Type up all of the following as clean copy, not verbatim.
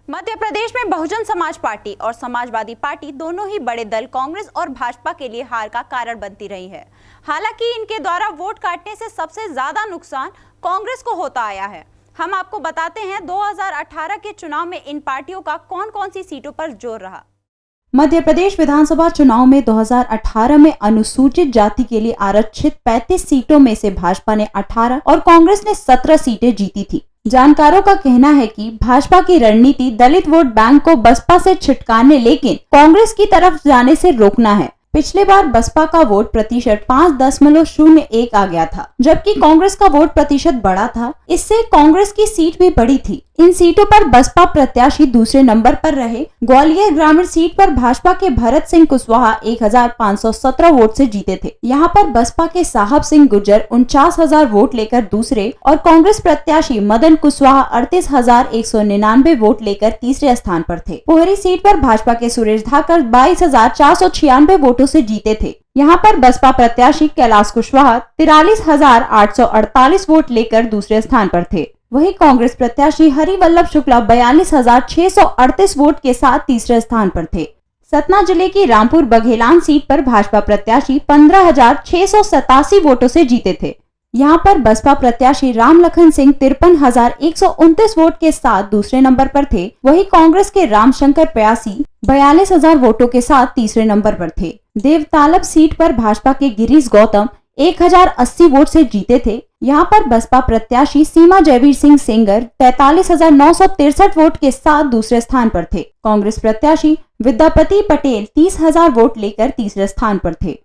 मध्य प्रदेश में बहुजन समाज पार्टी और समाजवादी पार्टी दोनों ही बड़े दल कांग्रेस और भाजपा के लिए हार का कारण बनती रही है। हालांकि इनके द्वारा वोट काटने से सबसे ज्यादा नुकसान कांग्रेस को होता आया है। हम आपको बताते हैं 2018 के चुनाव में इन पार्टियों का कौन-कौन सी सीटों पर जोर रहा। मध्य प्रदेश विधानसभा चुनाव में 2018 में अनुसूचित जाति के लिए आरक्षित 35 सीटों में से भाजपा ने 18 और कांग्रेस ने 17 सीटें जीती थी। जानकारों का कहना है कि भाजपा की रणनीति दलित वोट बैंक को बसपा से छिटकाने लेकिन कांग्रेस की तरफ जाने से रोकना है। पिछले बार बसपा का वोट प्रतिशत 5.01 आ गया था, जबकि कांग्रेस का वोट प्रतिशत बढ़ा था। इससे कांग्रेस की सीट भी बढ़ी थी। इन सीटों पर बसपा प्रत्याशी दूसरे नंबर पर रहे। ग्वालियर ग्रामीण सीट पर भाजपा के भरत सिंह कुशवाहा 1517 वोट से जीते थे। यहां पर बसपा के साहब सिंह गुर्जर 49,000 वोट लेकर दूसरे और कांग्रेस प्रत्याशी मदन कुशवाहा 38,199 वोट लेकर तीसरे स्थान पर थे। पोहरी सीट पर भाजपा के सुरेश धाकर 22,496 वोटों से जीते थे। यहाँ पर बसपा प्रत्याशी कैलाश कुशवाहा 43,848 वोट लेकर दूसरे स्थान पर थे। वहीं कांग्रेस प्रत्याशी हरिवल्लभ शुक्ला 42,638 वोट के साथ तीसरे स्थान पर थे। सतना जिले की रामपुर बघेलान सीट पर भाजपा प्रत्याशी 15,687 वोटों से जीते थे। यहाँ पर बसपा प्रत्याशी राम लखन सिंह 53,129 वोट के साथ दूसरे नंबर पर थे। वहीं कांग्रेस के रामशंकर प्यासी 42,000 वोटों के साथ तीसरे नंबर पर थे। देवतालब सीट पर भाजपा के गिरीश गौतम 1,080 वोट से जीते थे। यहाँ पर बसपा प्रत्याशी सीमा जयवीर सिंह सेंगर 43,963 वोट के साथ दूसरे स्थान पर थे। कांग्रेस प्रत्याशी विद्यापति पटेल 30,000 वोट लेकर तीसरे स्थान पर थे।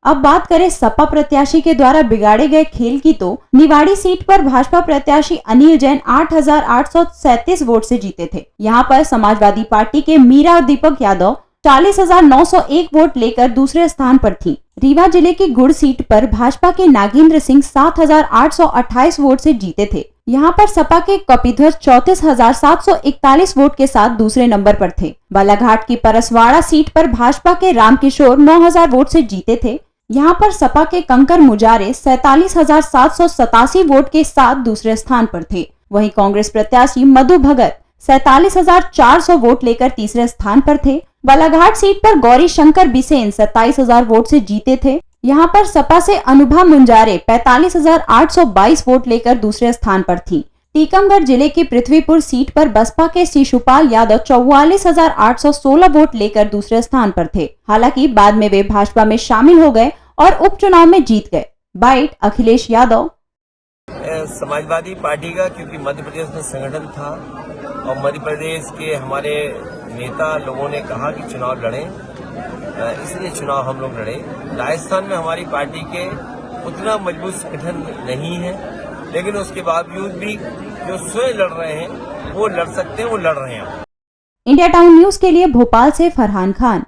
अब बात करें सपा प्रत्याशी के द्वारा बिगाड़े गए खेल की, तो निवाड़ी सीट पर भाजपा प्रत्याशी अनिल जैन 8,837 वोट से जीते थे। यहाँ पर समाजवादी पार्टी के मीरा दीपक यादव 40,901 वोट लेकर दूसरे स्थान पर थी। रीवा जिले की गुड़ सीट पर भाजपा के नागेंद्र सिंह 7,828 वोट से जीते थे। यहाँ पर सपा के कपिध्वज 34,741 वोट के साथ दूसरे नंबर पर थे। बालाघाट की परसवाड़ा सीट पर भाजपा के रामकिशोर 9,000 वोट से जीते थे। यहाँ पर सपा के कंकर मुजारे 47,787 वोट के साथ दूसरे स्थान पर थे। वहीं कांग्रेस प्रत्याशी मधु भगत 47,400 वोट लेकर तीसरे स्थान पर थे। बालाघाट सीट पर गौरी शंकर बिसेन 27,000 वोट से जीते थे। यहाँ पर सपा से अनुभा मुंजारे 45,822 वोट लेकर दूसरे स्थान पर थी। टीकमगढ़ जिले की पृथ्वीपुर सीट पर बसपा के शिशुपाल यादव 44,816 वोट लेकर दूसरे स्थान पर थे। हालांकि बाद में वे भाजपा में शामिल हो गए और उपचुनाव में जीत गए। बाइट अखिलेश यादव। समाजवादी पार्टी का क्योंकि मध्य प्रदेश में संगठन था और मध्य प्रदेश के हमारे नेता लोगों ने कहा कि चुनाव लड़ें, इसलिए चुनाव हम लोग लड़े। राजस्थान में हमारी पार्टी के उतना मजबूत संगठन नहीं है, लेकिन उसके बावजूद भी जो स्वयं लड़ रहे हैं वो लड़ सकते हैं, वो लड़ रहे हैं। इंडिया टाउन न्यूज के लिए भोपाल से फरहान खान।